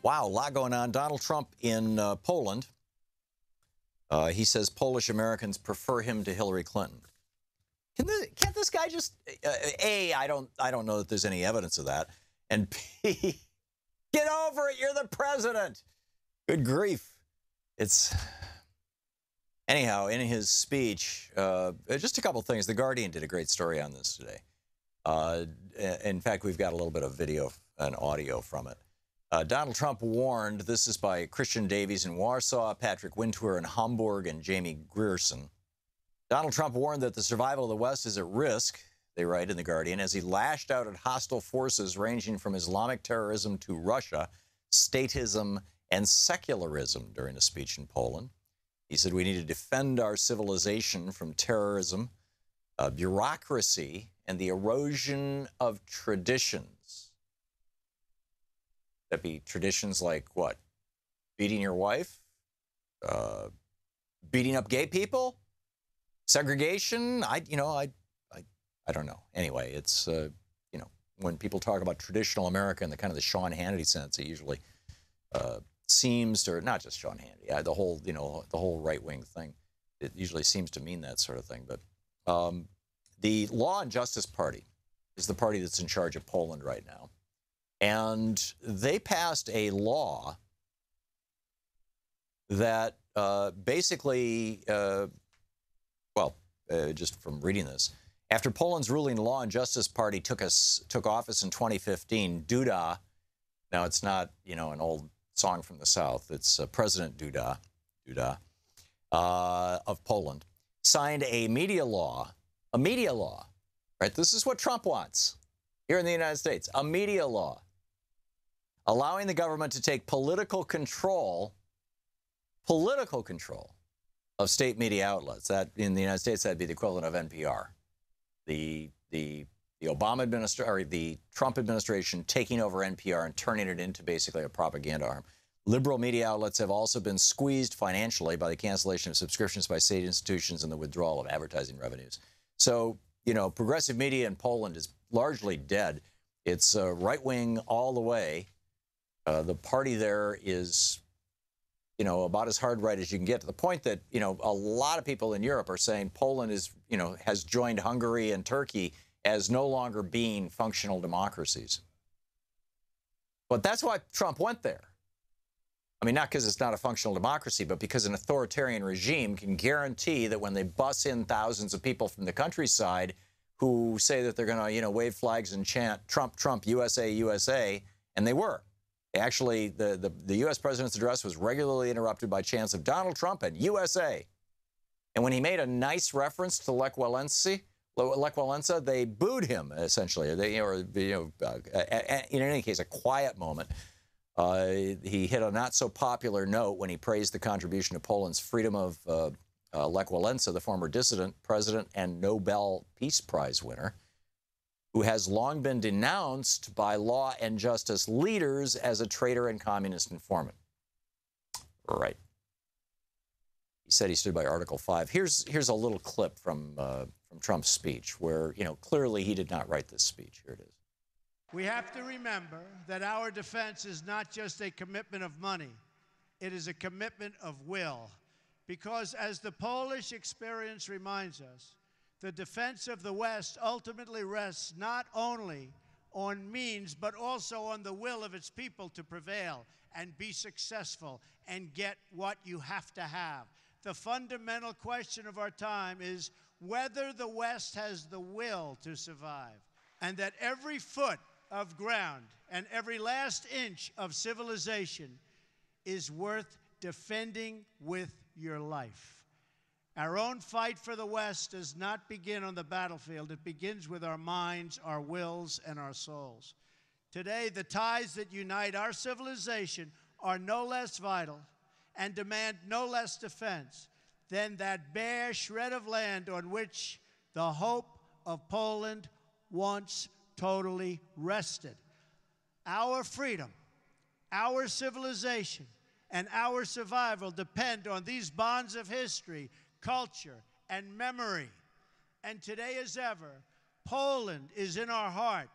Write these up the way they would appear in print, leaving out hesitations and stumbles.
Wow, a lot going on. Donald Trump in Poland. He says Polish Americans prefer him to Hillary Clinton. Can't this guy just A, I don't know that there's any evidence of that. And B, get over it. You're the president. Good grief. It's anyhow, in his speech, just a couple things. The Guardian did a great story on this today. In fact, we've got a little bit of video and audio from it. Donald Trump warned, this is by Christian Davies in Warsaw, Patrick Wintour in Hamburg, and Jamie Grierson. Donald Trump warned that the survival of the West is at risk, they write in The Guardian, as he lashed out at hostile forces ranging from Islamic terrorism to Russia, statism, and secularism during a speech in Poland. He said we need to defend our civilization from terrorism, bureaucracy, and the erosion of traditions. That be traditions like what? Beating your wife? Beating up gay people? Segregation? I don't know. Anyway, it's when people talk about traditional America in the kind of the Sean Hannity sense, it usually seems to, or not just Sean Hannity, the whole right-wing thing. It usually seems to mean that sort of thing. But the Law and Justice Party is the party that's in charge of Poland right now. And they passed a law that basically, just from reading this, after Poland's ruling Law and Justice Party took office in 2015, Duda, now it's not, an old song from the South, it's President Duda of Poland, signed a media law, right? This is what Trump wants here in the United States, a media law, allowing the government to take political control of state media outlets. That in the United States, that'd be the equivalent of NPR. The Obama administration, or the Trump administration, taking over NPR and turning it into basically a propaganda arm. Liberal media outlets have also been squeezed financially by the cancellation of subscriptions by state institutions and the withdrawal of advertising revenues. So, progressive media in Poland is largely dead. It's right-wing all the way. The party there is, about as hard right as you can get, to the point that, a lot of people in Europe are saying Poland is, has joined Hungary and Turkey as no longer being functional democracies. But that's why Trump went there. I mean, not because it's not a functional democracy, but because an authoritarian regime can guarantee that when they bus in thousands of people from the countryside who say that they're going to, wave flags and chant Trump, Trump, USA, USA, and they were. Actually, the U.S. president's address was regularly interrupted by chants of Donald Trump and USA. And when he made a nice reference to Lech Walesa, they booed him, essentially. In any case, a quiet moment. He hit a not-so-popular note when he praised the contribution to Poland's freedom of Lech Walesa, the former dissident, president, and Nobel Peace Prize winner, who has long been denounced by law and justice leaders as a traitor and communist informant. Right. He said he stood by Article 5. Here's a little clip from Trump's speech where, clearly he did not write this speech. Here it is. We have to remember that our defense is not just a commitment of money. It is a commitment of will. Because as the Polish experience reminds us, the defense of the West ultimately rests not only on means, but also on the will of its people to prevail and be successful and get what you have to have. The fundamental question of our time is whether the West has the will to survive, and that every foot of ground and every last inch of civilization is worth defending with your life. Our own fight for the West does not begin on the battlefield. It begins with our minds, our wills, and our souls. Today, the ties that unite our civilization are no less vital and demand no less defense than that bare shred of land on which the hope of Poland once totally rested. Our freedom, our civilization, and our survival depend on these bonds of history, culture, and memory. And today as ever, Poland is in our heart,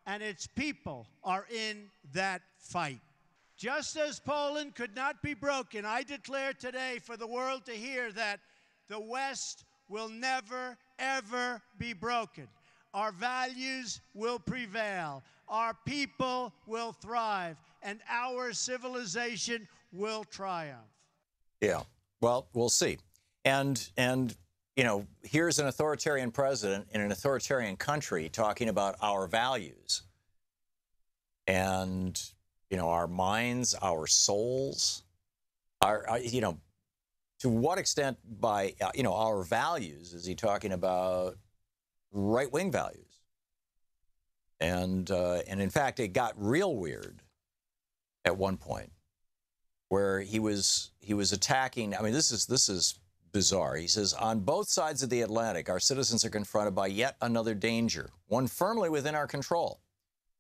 and its people are in that fight. Just as Poland could not be broken, I declare today for the world to hear that the West will never, ever be broken. Our values will prevail. Our people will thrive. And our civilization will triumph. Yeah, well, we'll see. And you know, here's an authoritarian president in an authoritarian country talking about our values. And, you know, our minds, our souls, you know, to what extent by, you know, our values is he talking about right-wing values? And in fact, it got real weird at one point where he was attacking. I mean, this is bizarre. He says, on both sides of the Atlantic, our citizens are confronted by yet another danger, one firmly within our control.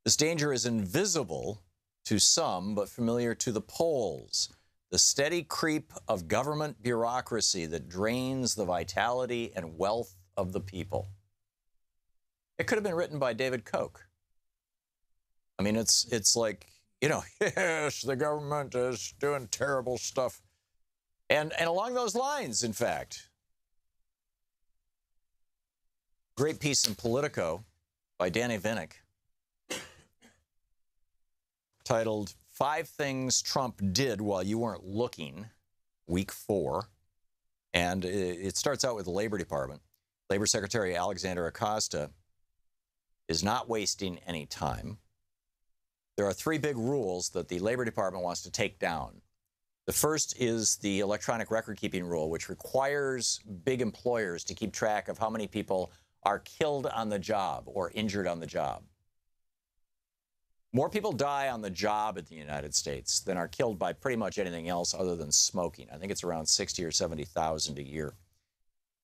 This danger is invisible to some, but familiar to the Poles. The steady creep of government bureaucracy that drains the vitality and wealth of the people. It could have been written by David Koch. I mean, it's like, you know, yes, the government is doing terrible stuff. And along those lines, in fact, great piece in Politico by Danny Vinnick titled 5 Things Trump Did While You Weren't Looking, Week 4. And it starts out with the Labor Department. Labor Secretary Alexander Acosta is not wasting any time. There are 3 big rules that the Labor Department wants to take down. The first is the electronic record-keeping rule, which requires big employers to keep track of how many people are killed on the job or injured on the job. More people die on the job in the United States than are killed by pretty much anything else other than smoking. I think it's around 60 or 70,000 a year.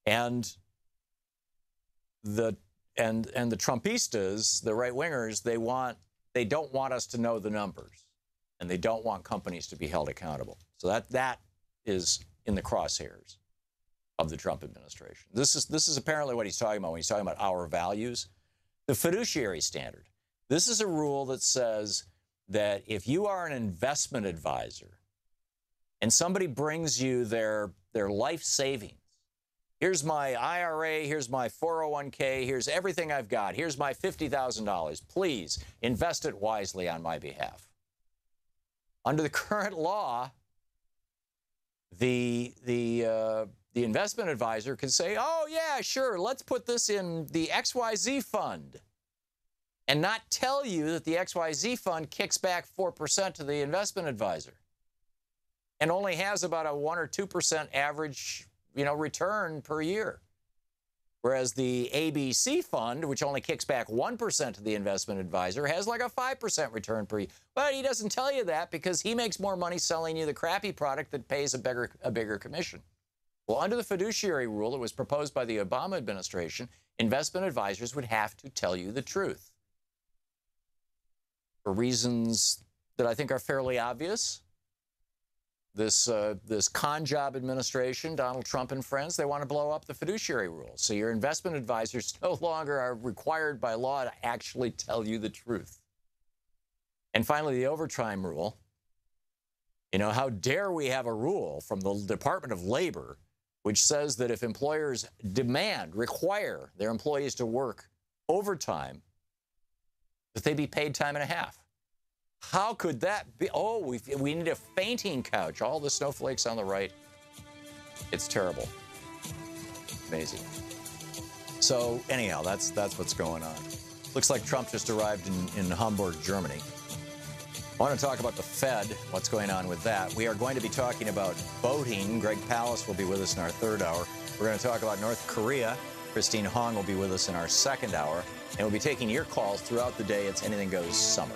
And the Trumpistas, the right-wingers, they don't want us to know the numbers, and they don't want companies to be held accountable. So that is in the crosshairs of the Trump administration. This is apparently what he's talking about when he's talking about our values. The fiduciary standard. This is a rule that says that if you are an investment advisor and somebody brings you their life savings, here's my IRA, here's my 401k, here's everything I've got, here's my $50,000, please invest it wisely on my behalf. Under the current law, the investment advisor could say, oh yeah, sure, let's put this in the XYZ fund, and not tell you that the XYZ fund kicks back 4% to the investment advisor and only has about a 1 or 2% average, you know, return per year. Whereas the ABC fund, which only kicks back 1% to the investment advisor, has like a 5% return per year. But he doesn't tell you that because he makes more money selling you the crappy product that pays a bigger commission. Well, under the fiduciary rule that was proposed by the Obama administration, investment advisors would have to tell you the truth. For reasons that I think are fairly obvious. This con job administration, Donald Trump and friends, they want to blow up the fiduciary rules. So your investment advisors no longer are required by law to actually tell you the truth. And finally, the overtime rule. You know, how dare we have a rule from the Department of Labor which says that if employers require their employees to work overtime, that they be paid time and a half. How could that be? Oh, we need a fainting couch. All the snowflakes on the right. It's terrible. Amazing. So anyhow, that's what's going on. Looks like Trump just arrived in Hamburg, Germany. I want to talk about the Fed, what's going on with that. We are going to be talking about voting. Greg Palast will be with us in our 3rd hour. We're going to talk about North Korea. Christine Hong will be with us in our 2nd hour. And we'll be taking your calls throughout the day. It's Anything Goes Summer.